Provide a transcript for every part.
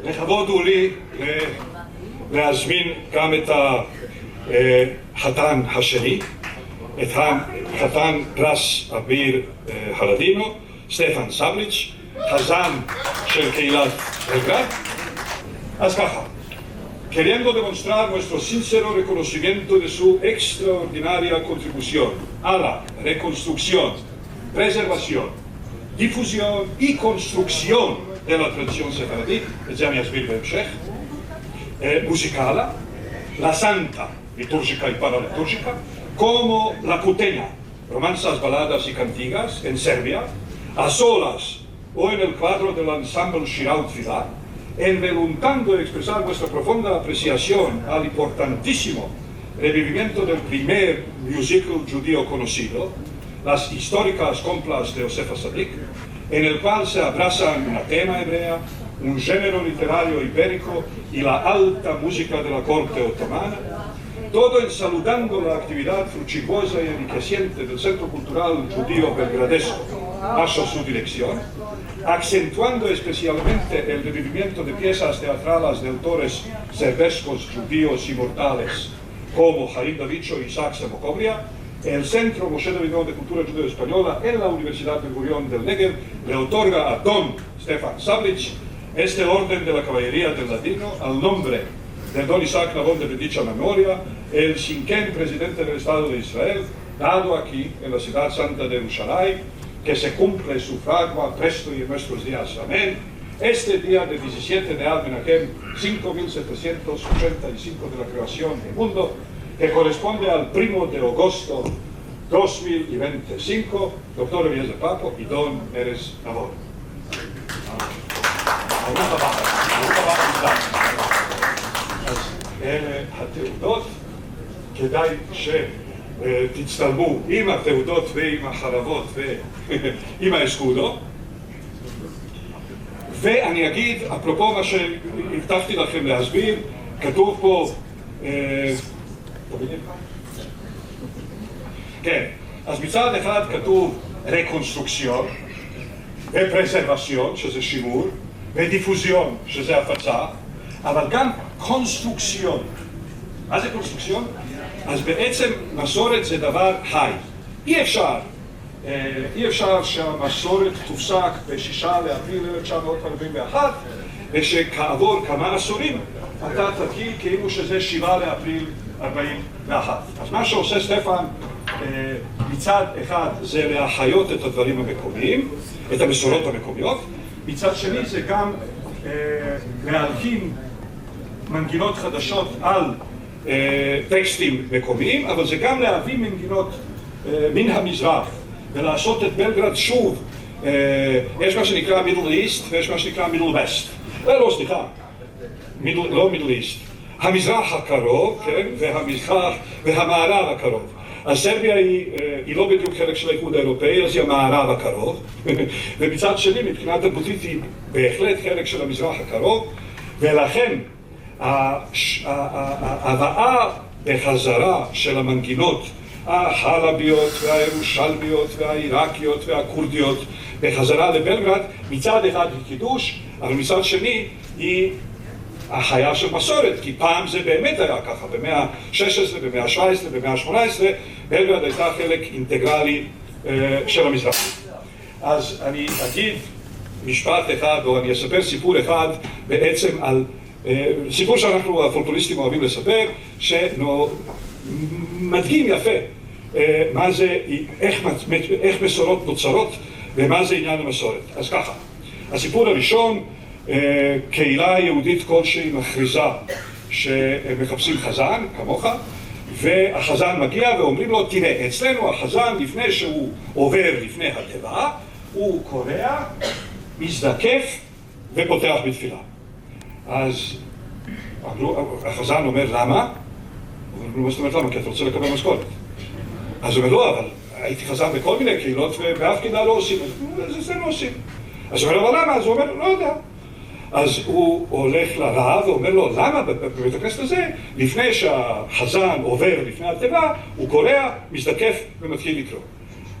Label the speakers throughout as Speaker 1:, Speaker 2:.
Speaker 1: לכבוד הוא לי להזמין גם את החתן השני, את החתן פרס אביר הלאדינו, סטפן סבליć, חזן של קהילת בבלגרד. אז ככה, queriendo demostrar nuestro sincero reconocimiento de su extraordinaria contribución a la reconstrucción, preservación, difusión y construcción de la tradición sefaradí, את זה אני אסביר בהמשך, musicala, la santa litúrgica y paralitúrgica, como la cutena, romanzas, baladas y cantigas en Serbia, a solas o en el cuadro del ensamble Shiraut Filah, envoluntando expresar nuestra profunda apreciación al importantísimo revivimiento del primer musical judío conocido, las históricas complas de Stefan Sablić, en el cual se abrazan una tema hebrea, un género literario ibérico y la alta música de la corte otomana, todo en saludando la actividad fructuosa y enriqueciente del Centro Cultural Judío Belgradesco bajo su dirección, acentuando especialmente el revivimiento de piezas teatrales de autores serbescos judíos inmortales como Harim Davicho y Isaac Samokovlia, el Centro Moshe Davidon de Cultura Judeo Española en la Universidad de Gurión del Negev le otorga a don Stefan Sablić este orden de la caballería del Ladino al nombre de don Isaac Nabón de dicha memoria, el cinquén presidente del Estado de Israel, dado aquí en la ciudad santa de Jerusalén, que se cumple su fragua presto y en nuestros días. Amén. Este día de 17 de Al-Menachem, 5785 de la creación del mundo, que corresponde al 1 de agosto 2025, doctor Eliezer Papo y don Erez Nabón. אז אלה התעודות, כדאי שתצטלמו עם התעודות ועם החרבות ועם האסקודו. ואני אגיד, אפרופו מה שהבטחתי לכם להסביר, כתוב פה, כן, אז מצד אחד כתוב רקונסטרוקציון ופרזרבציון, שזה שימור, ודיפוזיון, שזה הפצה, אבל גם קונסטרוקציון. מה זה קונסטרוקציון? אז בעצם מסורת זה דבר חי. אי אפשר שהמסורת תופסק ב6 לאפריל 1941, ושכעבור כמה עשורים אתה תגיד כאילו שזה 7 לאפריל 41. אז מה שעושה סטפן מצד אחד זה להחיות את הדברים המקומיים, את המסורות המקומיות, מצד שני זה גם להלחין מנגינות חדשות על טקסטים מקומיים, אבל זה גם להביא מנגינות מן המזרח ולעשות את בלגרד שוב. יש מה שנקרא מידל איסט ויש מה שנקרא מידל ווסט. לא, סליחה, לא מידל איסט. המזרח הקרוב, כן, והמערב הקרוב. אז סרביה היא לא בדיוק חלק של האיחוד האירופאי, אז היא המערב הקרוב. ומצד שני, מבחינת תרבותית היא בהחלט חלק של המזרח הקרוב, ולכן ההבאה בחזרה של המנגינות החלביות והירושלמיות והעיראקיות והכורדיות בחזרה לבלגרד, מצד אחד היא קידוש, אבל מצד שני היא החיה של מסורת, כי פעם זה באמת היה ככה, במאה ה-16, במאה ה-17, במאה ה-18, בלגרד הייתה חלק אינטגרלי של המזרח. אז אני אגיד משפט אחד, או אני אספר סיפור אחד בעצם על סיפור שאנחנו הפולקלוריסטים אוהבים לספר, שמדגים יפה מה זה, איך מסורות נוצרות ומה זה עניין המסורת. אז ככה, הסיפור הראשון, קהילה יהודית כלשהי מכריזה שמחפשים חזן, כמוך, והחזן מגיע ואומרים לו, תראה, אצלנו החזן לפני שהוא עובר לפני התיבה, הוא קורע, מזדקף ופותח בתפילה. אז החזן אומר, למה? הוא אומר, מה זאת אומרת למה? כי אתה רוצה לקבל משכורת. אז הוא אומר, לא, אבל הייתי חזן בכל מיני קהילות ובאף קהילה לא עושים, אז זה לא עושים. אז הוא אומר, אבל למה? אז הוא אומר, לא יודע. אז הוא הולך לרב ואומר לו, למה בבית הכנסת הזה, לפני שהחזן עובר לפני התיבה, הוא קורע, מזדקף ומתחיל לקרוא.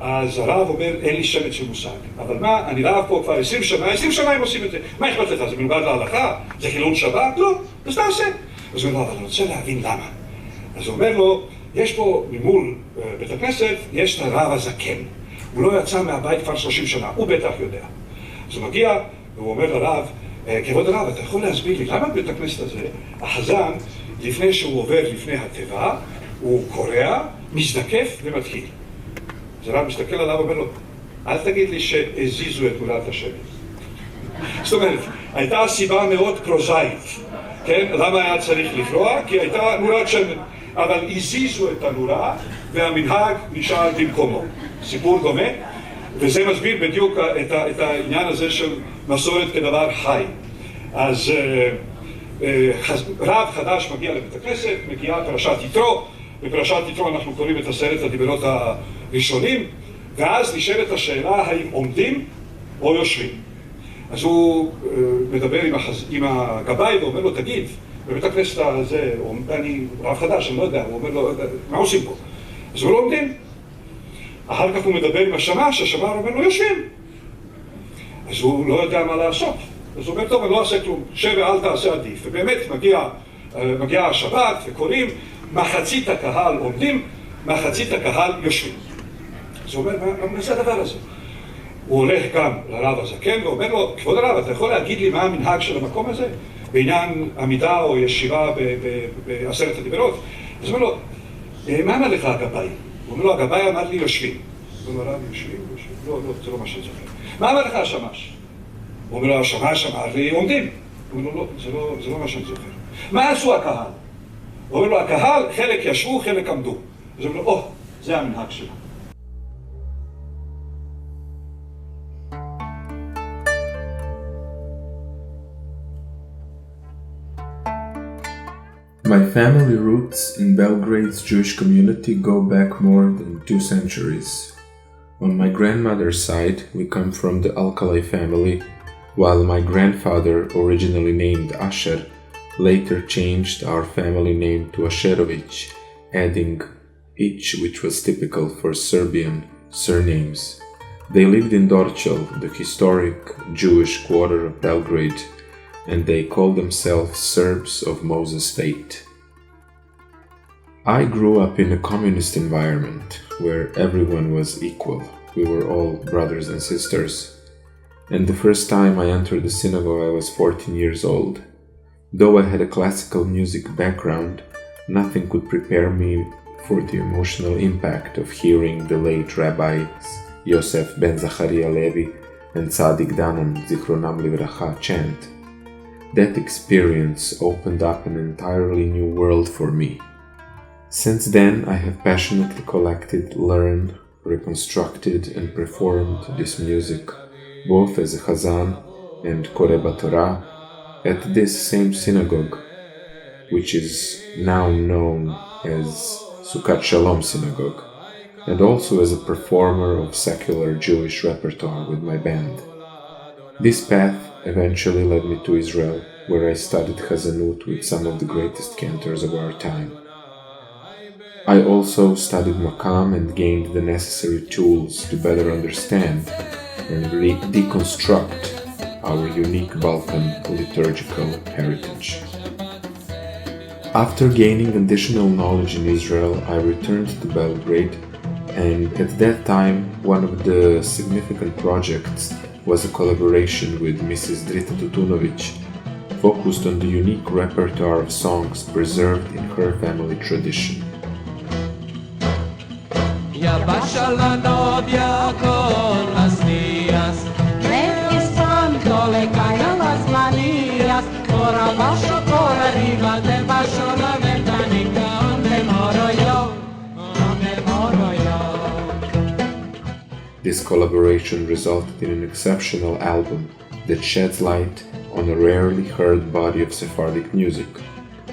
Speaker 1: אז הרב אומר, אין לי שמץ של מושג. אבל מה, אני רב פה כבר 20 שנה הם עושים את זה. מה אכפת לך? זה מנוגד להלכה? זה חילול שבת? לא, אז תעשה. אז הוא אומר לו, אבל אני רוצה להבין למה. אז הוא אומר לו, יש פה ממול בית הכנסת, יש את הרב הזקן. הוא לא יצא מהבית כבר 30 שנה, הוא בטח יודע. אז הוא מגיע, והוא אומר לרב, כבוד הרב, אתה יכול להסביר לי, למה בית הכנסת הזה, החזן, לפני שהוא עובר לפני התיבה, הוא קורע, מזדקף ומתחיל. אז הרב מסתכל עליו ואומר לו, אל תגיד לי שהזיזו את נורת השמן. זאת אומרת, הייתה סיבה מאוד פרוזאית, כן? למה היה צריך לקרוע? כי הייתה נורת שמן. אבל הזיזו את הנורה והמנהג נשאר במקומו. סיפור דומה, וזה מסביר בדיוק את העניין הזה של מסורת כדבר חי. אז רב חדש מגיע לבית הכנסת, מגיעה פרשת יתרו, בפרשת יתרו אנחנו קוראים את 10 הדיברות הראשונים, ואז נשאלת השאלה האם עומדים או יושבים. אז הוא מדבר עם הגבאי ואומר לו, תגיד, בבית הכנסת הזה, אני רב חדש, אני לא יודע, הוא אומר לו, מה עושים פה? אז הוא לא עומדים. אחר כך הוא מדבר עם השמש, השמש אומר לו, יושבים. אז הוא לא יודע מה לעשות. אז הוא אומר, טוב, אני לא אעשה כלום, שב ואל תעשה עדיף. ובאמת מגיע השבת וקוראים, מחצית הקהל עומדים, מחצית הקהל יושבים. אז הוא אומר, מה זה הדבר הזה? הוא הולך גם לרב הזקן ואומר לו, כבוד הרב, אתה יכול להגיד לי מה המנהג של המקום הזה? בעניין עמידה או ישיבה ב10 הדיברות? אז הוא אומר לו, מה אמר לך הגבאי? הוא אומר לו, הגבאי אמר לי יושבים. הוא אומר לו, הרב, יושבים? לא, זה לא מה שאני זוכר. מה אמר לך השמש? הוא אומר לו, השמש אמר לי עומדים. הוא אומר לו, לא, זה לא מה שאני זוכר. מה עשו הקהל? הוא אומר לו, הקהל, חלק ישבו, חלק עמדו. אז הוא אומר לו, זה המנהג שלנו.
Speaker 2: My family roots in Belgrade's Jewish community go back more than 2 centuries. On my grandmother's side, we come from the Alkali family, while my grandfather, originally named Asher, later changed our family name to Asherović, adding ich, which was typical for Serbian surnames. They lived in Dorčel, the historic Jewish quarter of Belgrade, and they called themselves Serbs of Moses' faith. I grew up in a communist environment where everyone was equal. We were all brothers and sisters. And the first time I entered the synagogue I was 14 years old. Though I had a classical music background, nothing could prepare me for the emotional impact of hearing the late rabbis Yosef ben Zacharia Levi and Tzadik Danan Zichronam Livracha chant. That experience opened up an entirely new world for me. Since then, I have passionately collected, learned, reconstructed and performed this music, both as a Chazan and Koreh Torah, at this same synagogue, which is now known as Sukkot Shalom Synagogue, and also as a performer of secular Jewish repertoire with my band. This path eventually led me to Israel, where I studied Chazanut with some of the greatest cantors of our time. I also studied Makam and gained the necessary tools to better understand and deconstruct our unique Balkan liturgical heritage. After gaining additional knowledge in Israel, I returned to Belgrade, and at that time one of the significant projects was a collaboration with Mrs. Drita Tutunović, focused on the unique repertoire of songs preserved in her family tradition. This collaboration resulted in an exceptional album that sheds light on a rarely heard body of Sephardic music.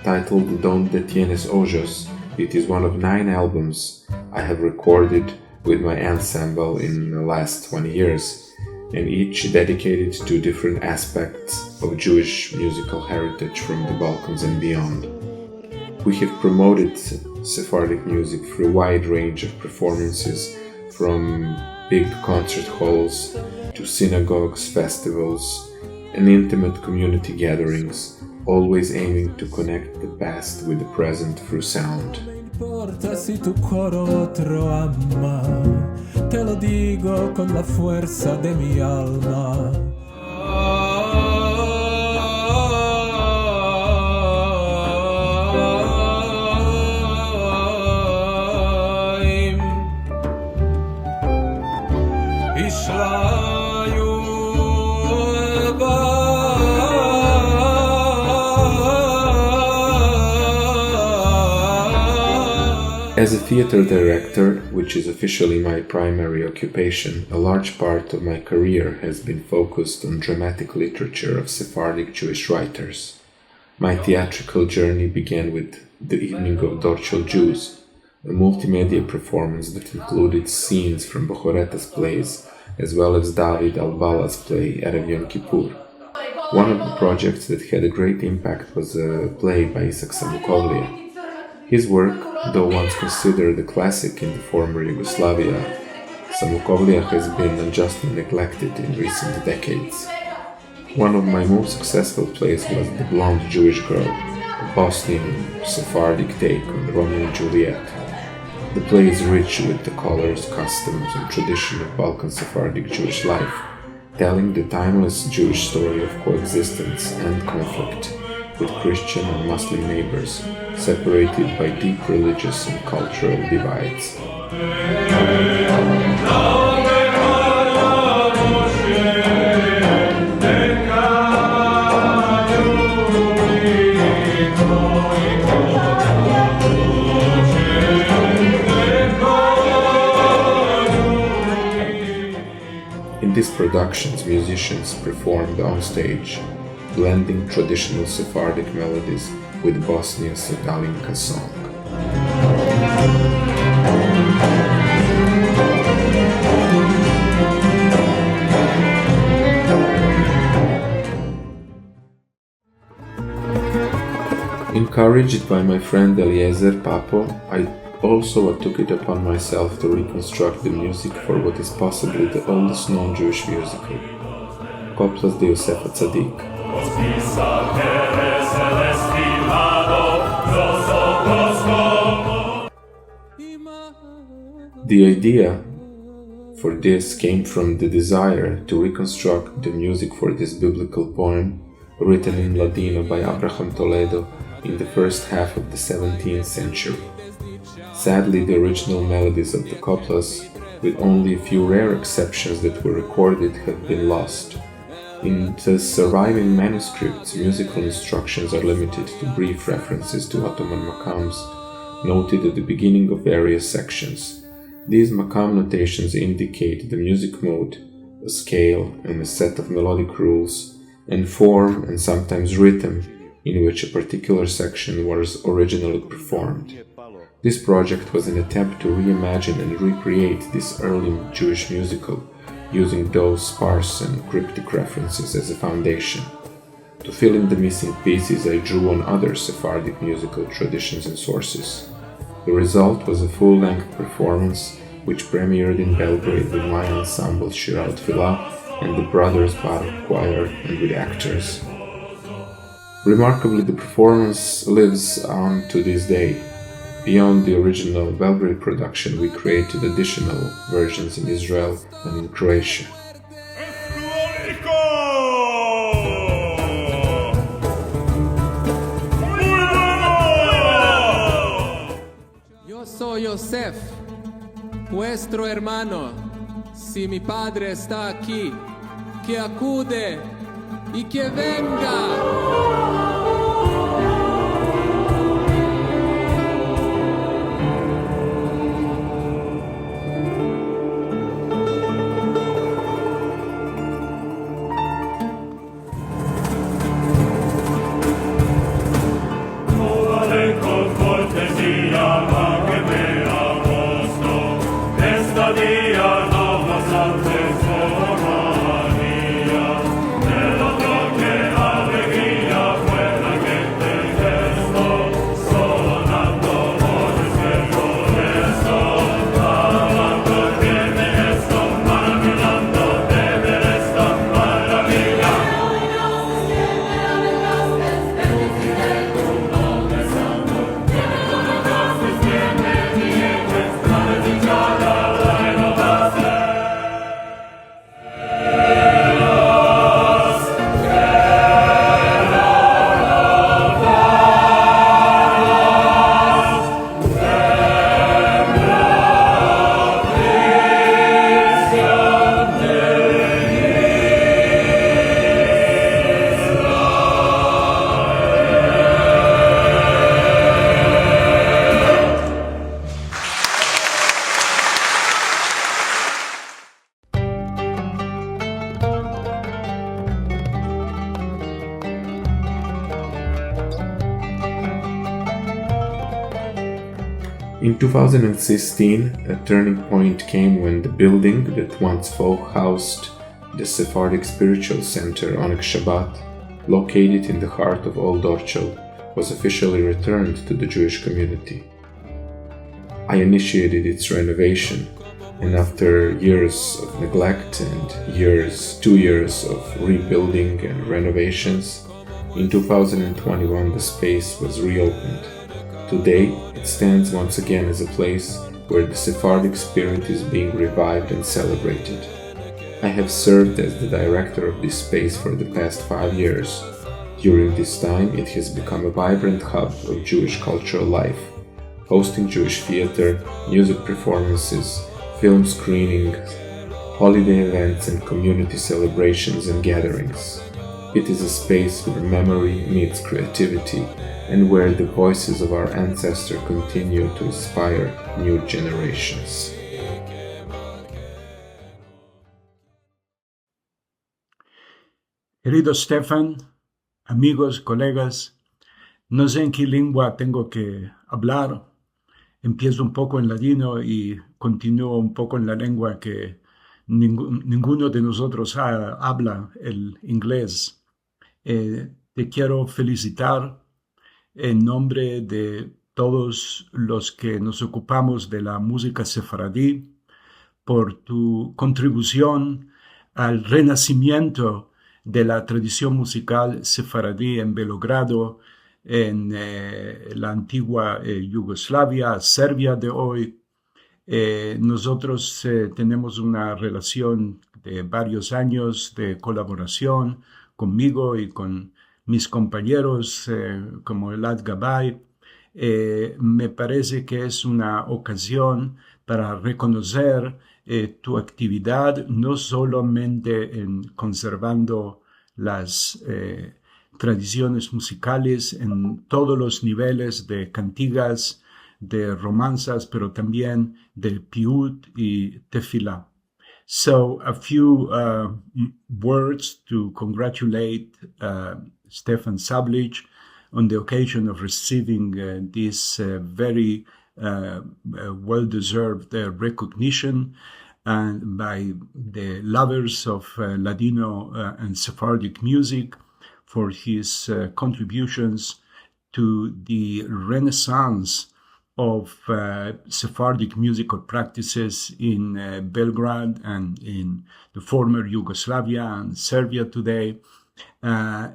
Speaker 2: Titled Donde Tienes Ojos, it is one of 9 albums I have recorded with my ensemble in the last 20 years, and each dedicated to different aspects of Jewish musical heritage from the Balkans and beyond. We have promoted Sephardic music through a wide range of performances, from big concert halls to synagogues, festivals, and intimate community gatherings, always aiming to connect the past with the present through sound.
Speaker 3: importa si tu coro otro ama, te lo digo con la fuerza de mi alma.
Speaker 2: As a theater director, which is officially my primary occupation, a large part of my career has been focused on dramatic literature of Sephardic Jewish writers. My theatrical journey began with The Evening of Dorchel Jews, a multimedia performance that included scenes from Bochoretas plays, as well as David Al-Bala's play Erev Yom Kippur. One of the projects that had a great impact was a play by Sablić. His work, though once considered a classic in the former Yugoslavia, Sablić has been unjustly neglected in recent decades. One of my most successful plays was The Blonde Jewish Girl, a Bosnian Sephardic take on Romeo and Juliet. The play is rich with the colors, customs, and tradition of Balkan Sephardic Jewish life, telling the timeless Jewish story of coexistence and conflict with Christian and Muslim neighbors, separated by deep religious and cultural divides. In these productions, musicians performed on stage, blending traditional Sephardic melodies with Bosnia's Halalinka song. Encouraged by my friend Eliezer Papo, I also took it upon myself to reconstruct the music for what is possibly the oldest known Jewish musical, Koplas de Yosefa Tzadik. The idea for this came from the desire to reconstruct the music for this biblical poem written in Ladino by Abraham Toledo in the first half of the 17th century. Sadly, the original melodies of the coplas, with only a few rare exceptions that were recorded, have been lost. In the surviving manuscripts, musical instructions are limited to brief references to Ottoman makams noted at the beginning of various sections. These makam notations indicate the music mode, a scale and a set of melodic rules, and form and sometimes rhythm in which a particular section was originally performed. This project was an attempt to reimagine and recreate this early Jewish musical, using those sparse and cryptic references as a foundation. To fill in the missing pieces, I drew on other Sephardic musical traditions and sources. The result was a full-length performance which premiered in Belgrade with my ensemble Shirat Filah and the Brothers Baruch Choir and with actors. Remarkably, the performance lives on to this day. Beyond the original Belgrade production, we created additional versions in Israel and in Croatia.
Speaker 3: Yo soy Yosef, vuestro hermano. Si mi padre está aquí, que acude y que venga.
Speaker 4: Nella tua che
Speaker 2: In 2016, a turning point came when the building that once housed the Sephardic Spiritual Center on Shabbat, located in the heart of Old Orchel, was officially returned to the Jewish community. I initiated its renovation, and after years of neglect and 2 years of rebuilding and renovations, in 2021 the space was reopened. Today, it stands once again as a place where the Sephardic spirit is being revived and celebrated. I have served as the director of this space for the past 5 years. During this time, it has become a vibrant hub of Jewish cultural life, hosting Jewish theater, music performances, film screenings, holiday events, and community celebrations and gatherings. It is a space where memory meets creativity and where the voices of our ancestors continue to inspire new generations.
Speaker 4: Querido Stefan, amigos, colegas, no sé en qué lengua tengo que hablar. Empiezo un poco en ladino y continúo un poco en la lengua que ninguno de nosotros habla, el inglés. Te quiero felicitar en nombre de todos los que nos ocupamos de la música sefaradí por tu contribución al renacimiento de la tradición musical sefaradí en Belgrado, en la antigua Yugoslavia, Serbia de hoy. Nosotros tenemos una relación de varios años de colaboración conmigo y con mis compañeros como Elad Gabay. Me parece que es una ocasión para reconocer tu actividad, no solamente en conservando las tradiciones musicales en todos los niveles de cantigas, de romanzas, pero también de piut y tefilá. So a few words to congratulate Stefan Sablić on the occasion of receiving this very well-deserved recognition by the lovers of Ladino and Sephardic music for his contributions to the renaissance of Sephardic musical practices in Belgrade and in the former Yugoslavia and Serbia today,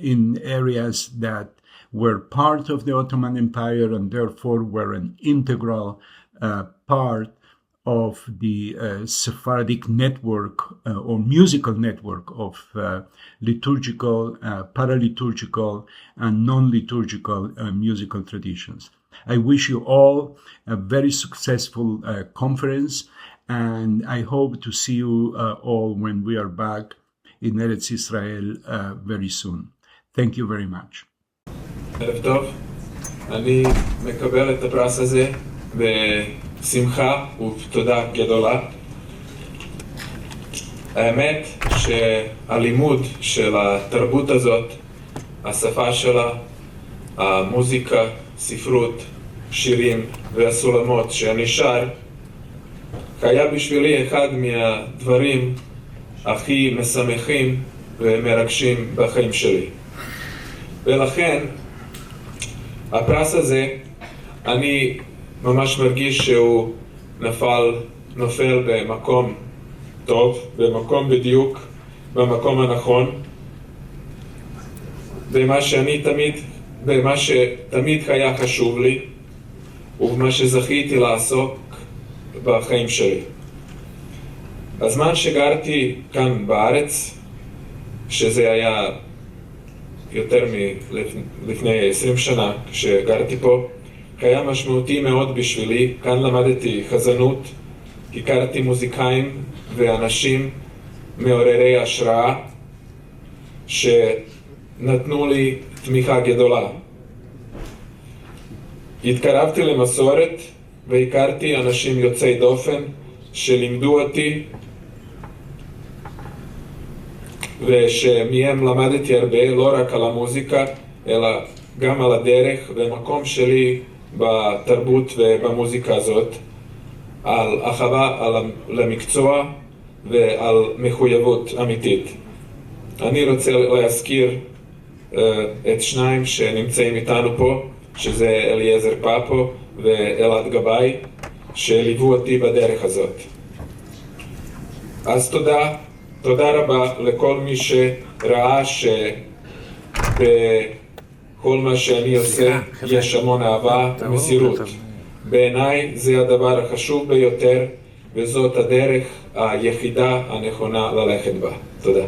Speaker 4: in areas that were part of the Ottoman Empire and therefore were an integral part of the Sephardic network or musical network of liturgical, paraliturgical, and non-liturgical musical traditions. I wish you all a very successful conference, and I hope to see you all when we are back in Eretz Israel very soon. Thank you very much.
Speaker 5: ערב טוב, אני מקבל את הפרס הזה בשמחה ובתודה גדולה. האמת שהלימוד של התרבות הזאת, השפה שלה, המוסיקה, ספרות, שירים והסולמות שאני שר, היה בשבילי אחד מהדברים הכי משמחים ומרגשים בחיים שלי. ולכן, הפרס הזה, אני ממש מרגיש שהוא נופל במקום טוב, במקום בדיוק, במקום הנכון, במה שתמיד היה חשוב לי, ובמה שזכיתי לעסוק בחיים שלי. בזמן שגרתי כאן בארץ, שזה היה יותר מלפני 20 שנה כשגרתי פה, היה משמעותי מאוד בשבילי. כאן למדתי חזנות, הכרתי מוזיקאים ואנשים מעוררי השראה שנתנו לי תמיכה גדולה. התקרבתי למסורת והכרתי אנשים יוצאי דופן שלימדו אותי ושמהם למדתי הרבה, לא רק על המוזיקה, אלא גם על הדרך. והמקום שלי בתרבות ובמוזיקה הזאת, על אהבה למקצוע ועל מחויבות אמיתית. אני רוצה להזכיר את שניים שנמצאים איתנו פה, שזה אליעזר פאפו ואלעד גבאי, שליוו אותי בדרך הזאת. אז תודה רבה לכל מי שראה שבכל מה שאני עושה יש המון אהבה ומסירות. בעיניי זה הדבר החשוב ביותר, וזאת הדרך היחידה הנכונה ללכת בה. תודה.